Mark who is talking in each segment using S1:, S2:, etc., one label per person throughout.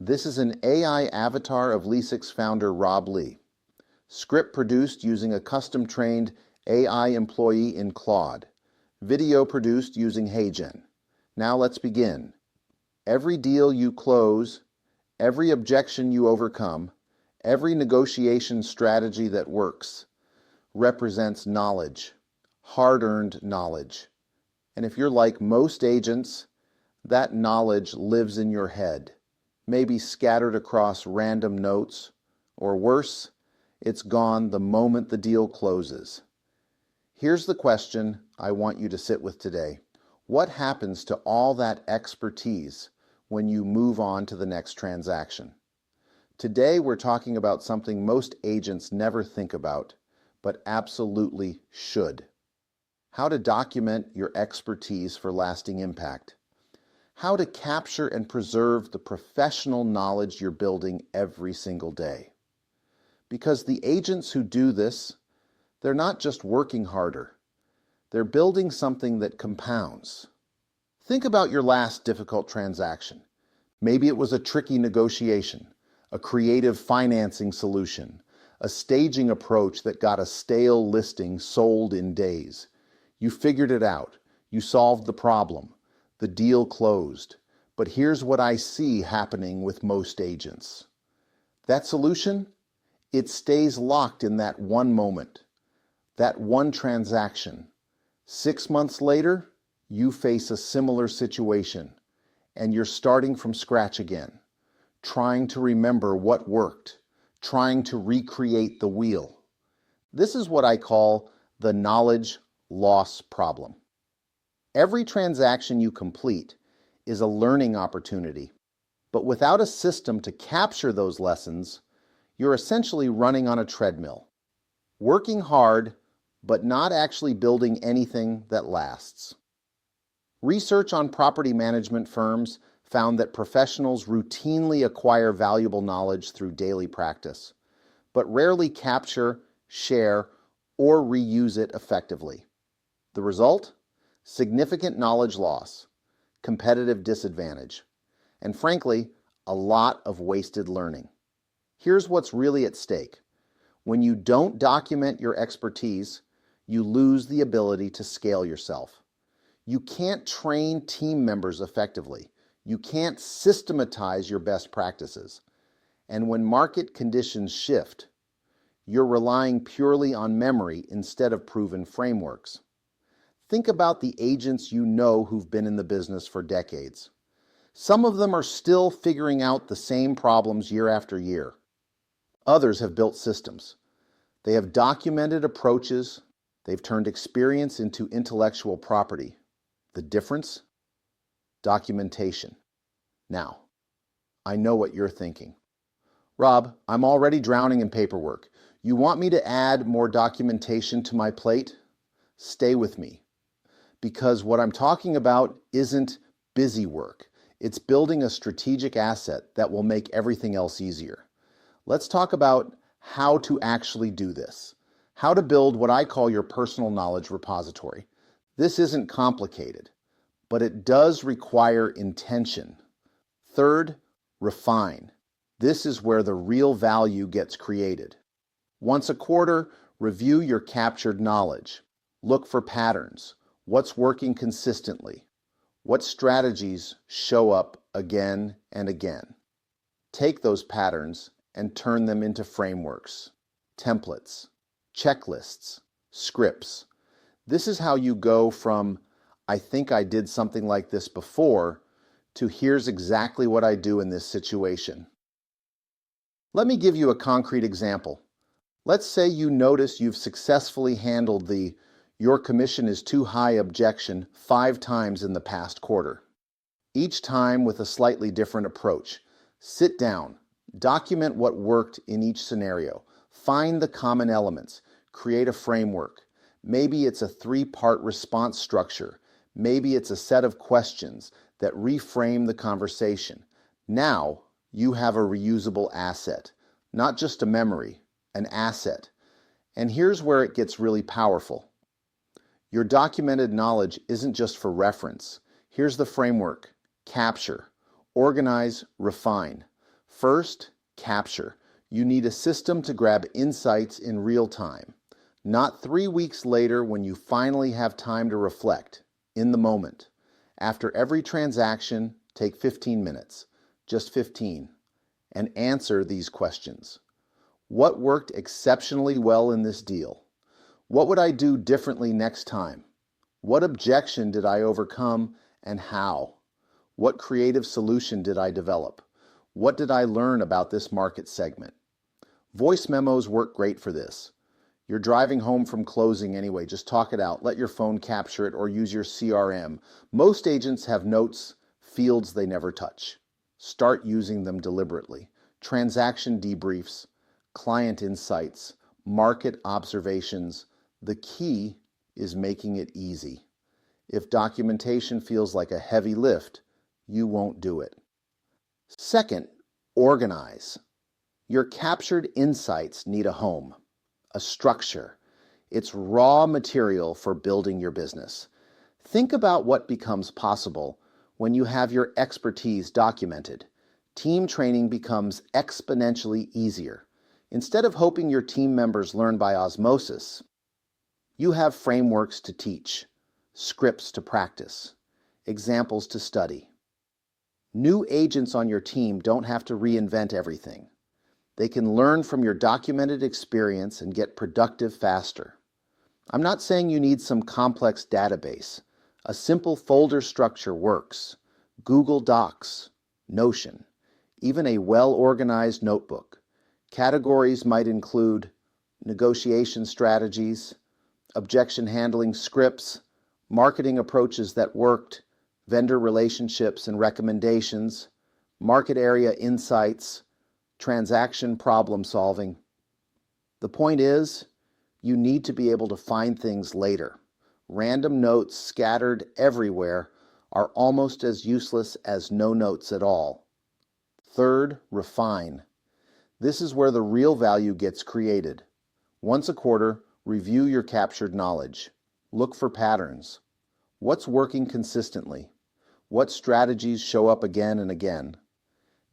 S1: This is an AI avatar of Leasix founder Rob Lee. Script produced using a custom-trained AI employee in Claude. Video produced using HeyGen. Now let's begin. Every deal you close, every objection you overcome, every negotiation strategy that works represents knowledge, hard-earned knowledge. And if you're like most agents, that knowledge lives in your head, maybe scattered across random notes, or worse, it's gone the moment the deal closes. Here's the question I want you to sit with today. What happens to all that expertise when you move on to the next transaction? Today we're talking about something most agents never think about, but absolutely should. How to document your expertise for lasting impact. How to capture and preserve the professional knowledge you're building every single day. Because the agents who do this, they're not just working harder. They're building something that compounds. Think about your last difficult transaction. Maybe it was a tricky negotiation, a creative financing solution, a staging approach that got a stale listing sold in days. You figured it out. You solved the problem. The deal closed. But here's what I see happening with most agents. That solution? It stays locked in that one moment, that one transaction. 6 months later, you face a similar situation, and you're starting from scratch again, trying to remember what worked, trying to recreate the wheel. This is what I call the knowledge loss problem. Every transaction you complete is a learning opportunity, but without a system to capture those lessons, you're essentially running on a treadmill, working hard, but not actually building anything that lasts. Research on property management firms found that professionals routinely acquire valuable knowledge through daily practice, but rarely capture, share, or reuse it effectively. The result? Significant knowledge loss, competitive disadvantage, and frankly, a lot of wasted learning. Here's what's really at stake. When you don't document your expertise, you lose the ability to scale yourself. You can't train team members effectively. You can't systematize your best practices. And when market conditions shift, you're relying purely on memory instead of proven frameworks. Think about the agents you know who've been in the business for decades. Some of them are still figuring out the same problems year after year. Others have built systems. They have documented approaches. They've turned experience into intellectual property. The difference? Documentation. Now, I know what you're thinking. Rob, I'm already drowning in paperwork. You want me to add more documentation to my plate? Stay with me. Because what I'm talking about isn't busy work. It's building a strategic asset that will make everything else easier. Let's talk about how to actually do this. How to build what I call your personal knowledge repository. This isn't complicated, but it does require intention. Third, refine. This is where the real value gets created. Once a quarter, review your captured knowledge. Look for patterns. What's working consistently? What strategies show up again and again? Take those patterns and turn them into frameworks, templates, checklists, scripts. This is how you go from, I think I did something like this before, to here's exactly what I do in this situation. Let me give you a concrete example. Let's say you notice you've successfully handled the "your commission is too high" objection 5 times in the past quarter. Each time with a slightly different approach. Sit down, document what worked in each scenario, find the common elements, create a framework. Maybe it's a 3-part response structure. Maybe it's a set of questions that reframe the conversation. Now you have a reusable asset, not just a memory, an asset. And here's where it gets really powerful. Your documented knowledge isn't just for reference. Here's the framework. Capture, organize, refine. First, capture. You need a system to grab insights in real time, not 3 weeks later when you finally have time to reflect, in the moment. After every transaction, take 15 minutes, just 15, and answer these questions. What worked exceptionally well in this deal? What would I do differently next time? What objection did I overcome and how? What creative solution did I develop? What did I learn about this market segment? Voice memos work great for this. You're driving home from closing anyway, just talk it out. Let your phone capture it or use your CRM. Most agents have notes, fields they never touch. Start using them deliberately. Transaction debriefs, client insights, market observations. The key is making it easy. If documentation feels like a heavy lift, you won't do it. Second, organize. Your captured insights need a home, a structure. It's raw material for building your business. Think about what becomes possible when you have your expertise documented. Team training becomes exponentially easier. Instead of hoping your team members learn by osmosis, you have frameworks to teach, scripts to practice, examples to study. New agents on your team don't have to reinvent everything. They can learn from your documented experience and get productive faster. I'm not saying you need some complex database. A simple folder structure works. Google Docs, Notion, even a well-organized notebook. Categories might include negotiation strategies, objection handling scripts, marketing approaches that worked, vendor relationships and recommendations, market area insights, transaction problem solving. The point is, you need to be able to find things later. Random notes scattered everywhere are almost as useless as no notes at all. Third, refine. This is where the real value gets created. Once a quarter, review your captured knowledge. Look for patterns. What's working consistently? What strategies show up again and again?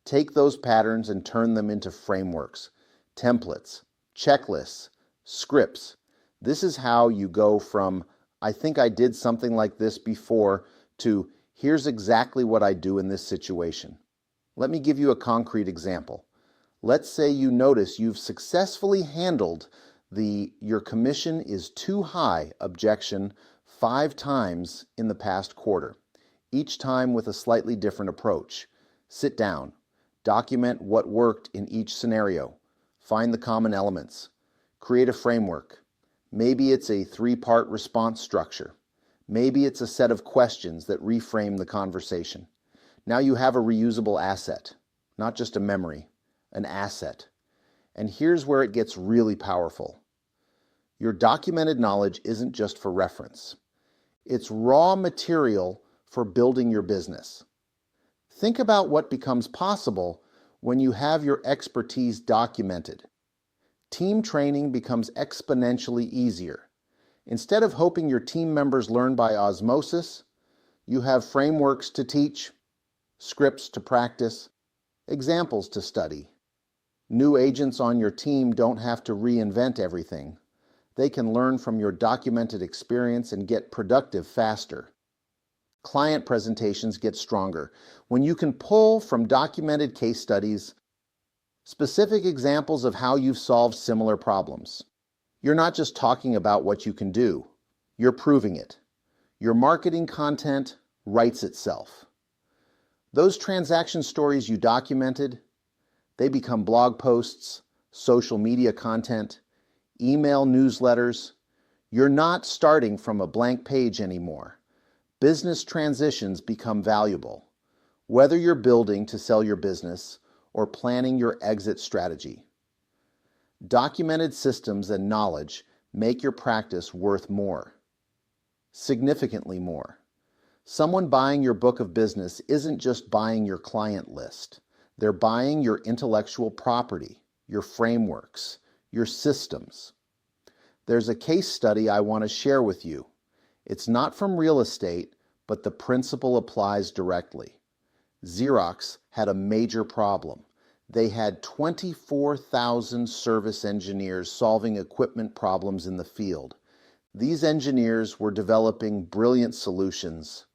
S1: Take those patterns and turn them into frameworks, templates, checklists, scripts. This is how you go from, I think I did something like this before, to here's exactly what I do in this situation. Let me give you a concrete example. Let's say you notice you've successfully handled the "your commission is too high" objection 5 times in the past quarter, each time with a slightly different approach. Sit down, document what worked in each scenario, find the common elements, create a framework. Maybe it's a 3-part response structure. Maybe it's a set of questions that reframe the conversation. Now you have a reusable asset, not just a memory, an asset. And here's where it gets really powerful. Your documented knowledge isn't just for reference. It's raw material for building your business. Think about what becomes possible when you have your expertise documented. Team training becomes exponentially easier. Instead of hoping your team members learn by osmosis, you have frameworks to teach, scripts to practice, examples to study. New agents on your team don't have to reinvent everything. They can learn from your documented experience and get productive faster. Client presentations get stronger when you can pull from documented case studies specific examples of how you've solved similar problems. You're not just talking about what you can do, you're proving it. Your marketing content writes itself. Those transaction stories you documented, they become blog posts, social media content, email newsletters. You're not starting from a blank page anymore. Business transitions become valuable, whether you're building to sell your business or planning your exit strategy. Documented systems and knowledge make your practice worth more, significantly more. Someone buying your book of business isn't just buying your client list. They're buying your intellectual property, your frameworks, your systems. There's a case study I want to share with you. It's not from real estate, but the principle applies directly. Xerox had a major problem. They had 24,000 service engineers solving equipment problems in the field. These engineers were developing brilliant solutions,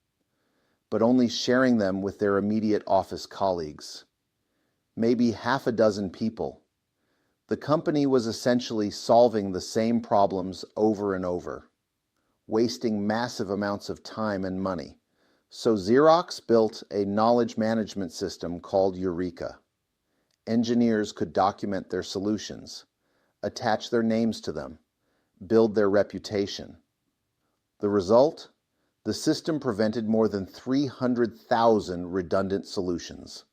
S1: but only sharing them with their immediate office colleagues. Maybe half a dozen people. The company was essentially solving the same problems over and over, wasting massive amounts of time and money. So Xerox built a knowledge management system called Eureka. Engineers could document their solutions, attach their names to them, build their reputation. The result? The system prevented more than 300,000 redundant solutions.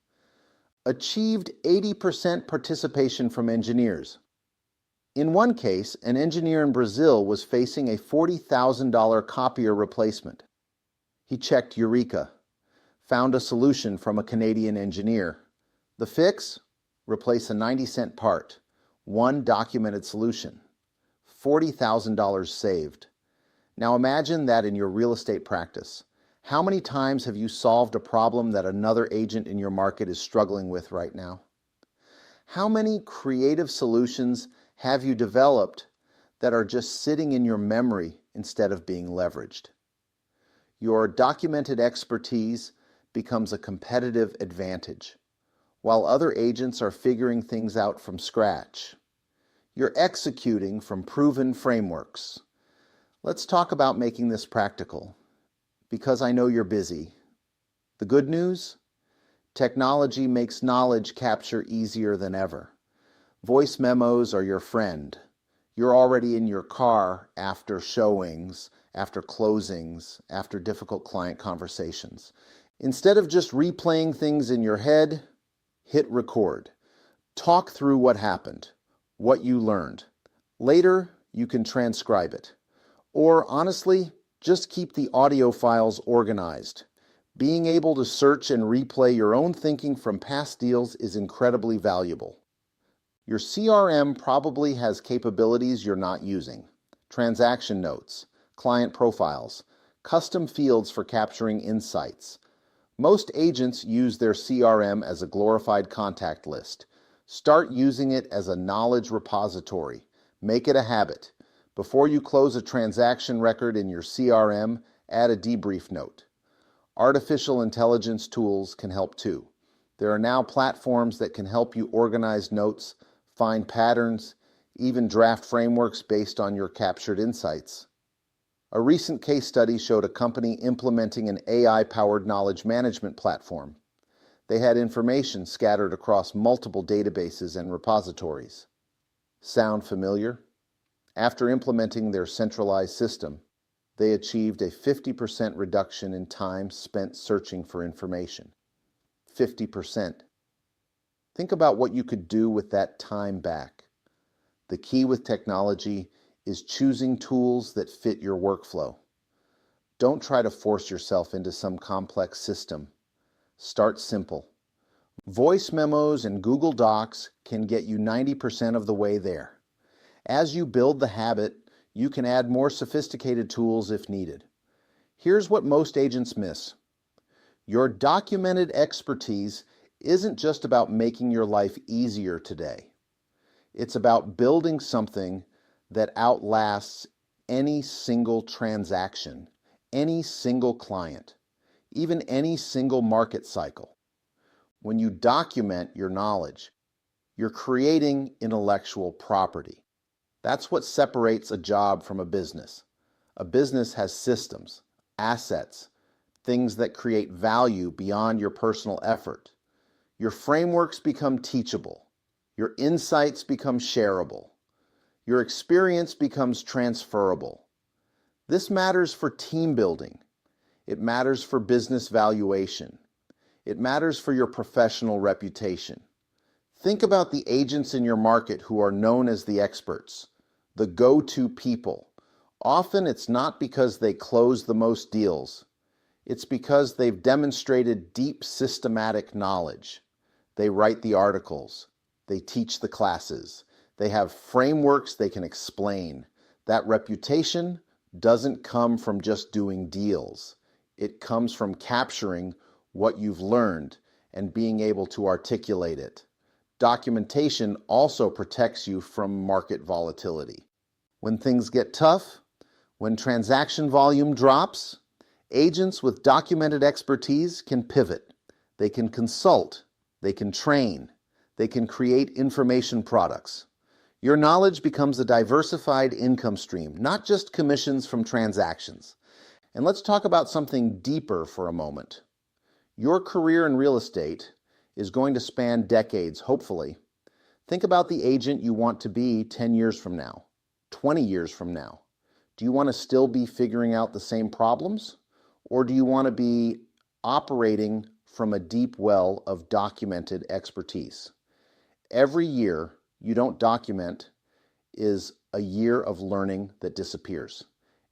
S1: Achieved 80% participation from engineers. In one case, an engineer in Brazil was facing a $40,000 copier replacement. He checked Eureka, found a solution from a Canadian engineer. The fix? Replace a 90-cent part. One documented solution. $40,000 saved. Now imagine that in your real estate practice. How many times have you solved a problem that another agent in your market is struggling with right now? How many creative solutions have you developed that are just sitting in your memory instead of being leveraged? Your documented expertise becomes a competitive advantage, while other agents are figuring things out from scratch. You're executing from proven frameworks. Let's talk about making this practical, because I know you're busy. The good news? Technology makes knowledge capture easier than ever. Voice memos are your friend. You're already in your car after showings, after closings, after difficult client conversations. Instead of just replaying things in your head, hit record. Talk through what happened, what you learned. Later, you can transcribe it. Or honestly, just keep the audio files organized. Being able to search and replay your own thinking from past deals is incredibly valuable. Your CRM probably has capabilities you're not using. Transaction notes, client profiles, custom fields for capturing insights. Most agents use their CRM as a glorified contact list. Start using it as a knowledge repository. Make it a habit. Before you close a transaction record in your CRM, add a debrief note. Artificial intelligence tools can help too. There are now platforms that can help you organize notes, find patterns, even draft frameworks based on your captured insights. A recent case study showed a company implementing an AI-powered knowledge management platform. They had information scattered across multiple databases and repositories. Sound familiar? After implementing their centralized system, they achieved a 50% reduction in time spent searching for information. 50%. Think about what you could do with that time back. The key with technology is choosing tools that fit your workflow. Don't try to force yourself into some complex system. Start simple. Voice memos and Google Docs can get you 90% of the way there. As you build the habit, you can add more sophisticated tools if needed. Here's what most agents miss. Your documented expertise isn't just about making your life easier today. It's about building something that outlasts any single transaction, any single client, even any single market cycle. When you document your knowledge, you're creating intellectual property. That's what separates a job from a business. A business has systems, assets, things that create value beyond your personal effort. Your frameworks become teachable. Your insights become shareable. Your experience becomes transferable. This matters for team building. It matters for business valuation. It matters for your professional reputation. Think about the agents in your market who are known as the experts, the go-to people. Often it's not because they close the most deals. It's because they've demonstrated deep systematic knowledge. They write the articles. They teach the classes. They have frameworks they can explain. That reputation doesn't come from just doing deals. It comes from capturing what you've learned and being able to articulate it. Documentation also protects you from market volatility. When things get tough, when transaction volume drops, agents with documented expertise can pivot. They can consult, they can train, they can create information products. Your knowledge becomes a diversified income stream, not just commissions from transactions. And let's talk about something deeper for a moment. Your career in real estate is going to span decades, hopefully. Think about the agent you want to be 10 years from now, 20 years from now. Do you want to still be figuring out the same problems? Or do you want to be operating from a deep well of documented expertise? Every year you don't document is a year of learning that disappears.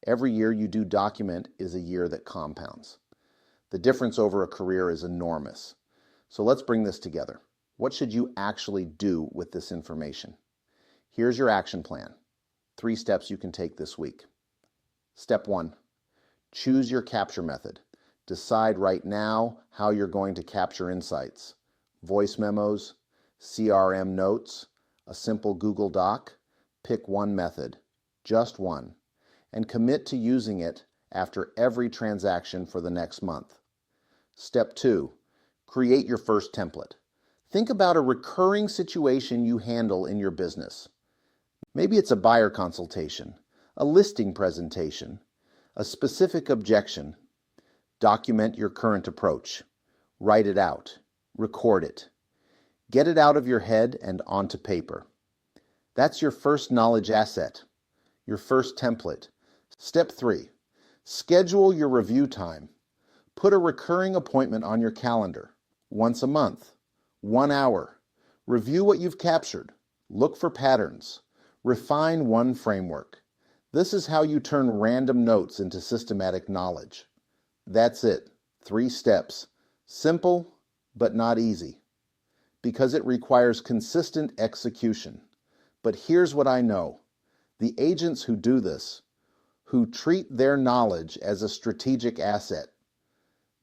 S1: Every year you do document is a year that compounds. The difference over a career is enormous. So let's bring this together. What should you actually do with this information? Here's your action plan. 3 steps you can take this week. Step 1, choose your capture method. Decide right now how you're going to capture insights. Voice memos, CRM notes, a simple Google Doc. Pick one method, just one, and commit to using it after every transaction for the next month. Step 2, create your first template. Think about a recurring situation you handle in your business. Maybe it's a buyer consultation, a listing presentation, a specific objection. Document your current approach. Write it out. Record it. Get it out of your head and onto paper. That's your first knowledge asset, your first template. Step 3, schedule your review time. Put a recurring appointment on your calendar, once a month, 1 hour. Review what you've captured. Look for patterns. Refine one framework. This is how you turn random notes into systematic knowledge. That's it. 3 steps. Simple, but not easy, because it requires consistent execution. But here's what I know. The agents who do this, who treat their knowledge as a strategic asset,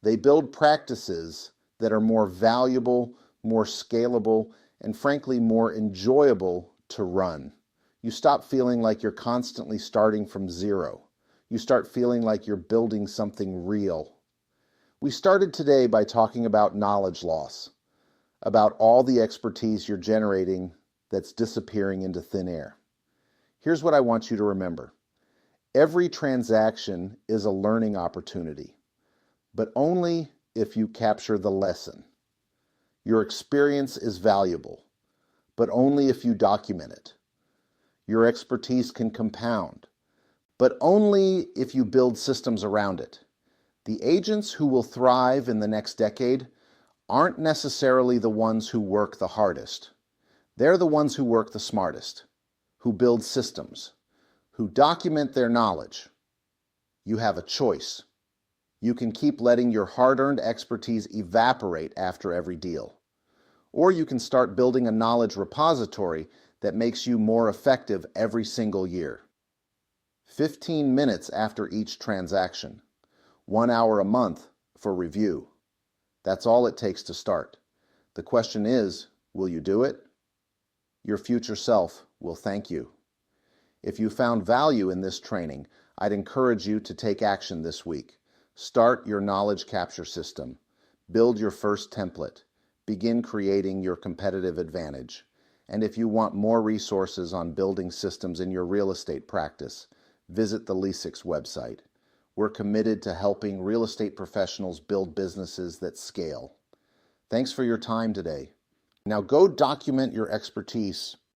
S1: they build practices that are more valuable, more scalable, and frankly, more enjoyable to run. You stop feeling like you're constantly starting from zero. You start feeling like you're building something real. We started today by talking about knowledge loss, about all the expertise you're generating that's disappearing into thin air. Here's what I want you to remember. Every transaction is a learning opportunity, but only if you capture the lesson. Your experience is valuable, but only if you document it. Your expertise can compound, but only if you build systems around it. The agents who will thrive in the next decade aren't necessarily the ones who work the hardest. They're the ones who work the smartest, who build systems, who document their knowledge. You have a choice. You can keep letting your hard-earned expertise evaporate after every deal. Or you can start building a knowledge repository that makes you more effective every single year. 15 minutes after each transaction. 1 hour a month for review. That's all it takes to start. The question is, will you do it? Your future self will thank you. If you found value in this training, I'd encourage you to take action this week. Start your knowledge capture system. Build your first template. Begin creating your competitive advantage. And if you want more resources on building systems in your real estate practice, visit the Xerox website. We're committed to helping real estate professionals build businesses that scale. Thanks for your time today. Now go document your expertise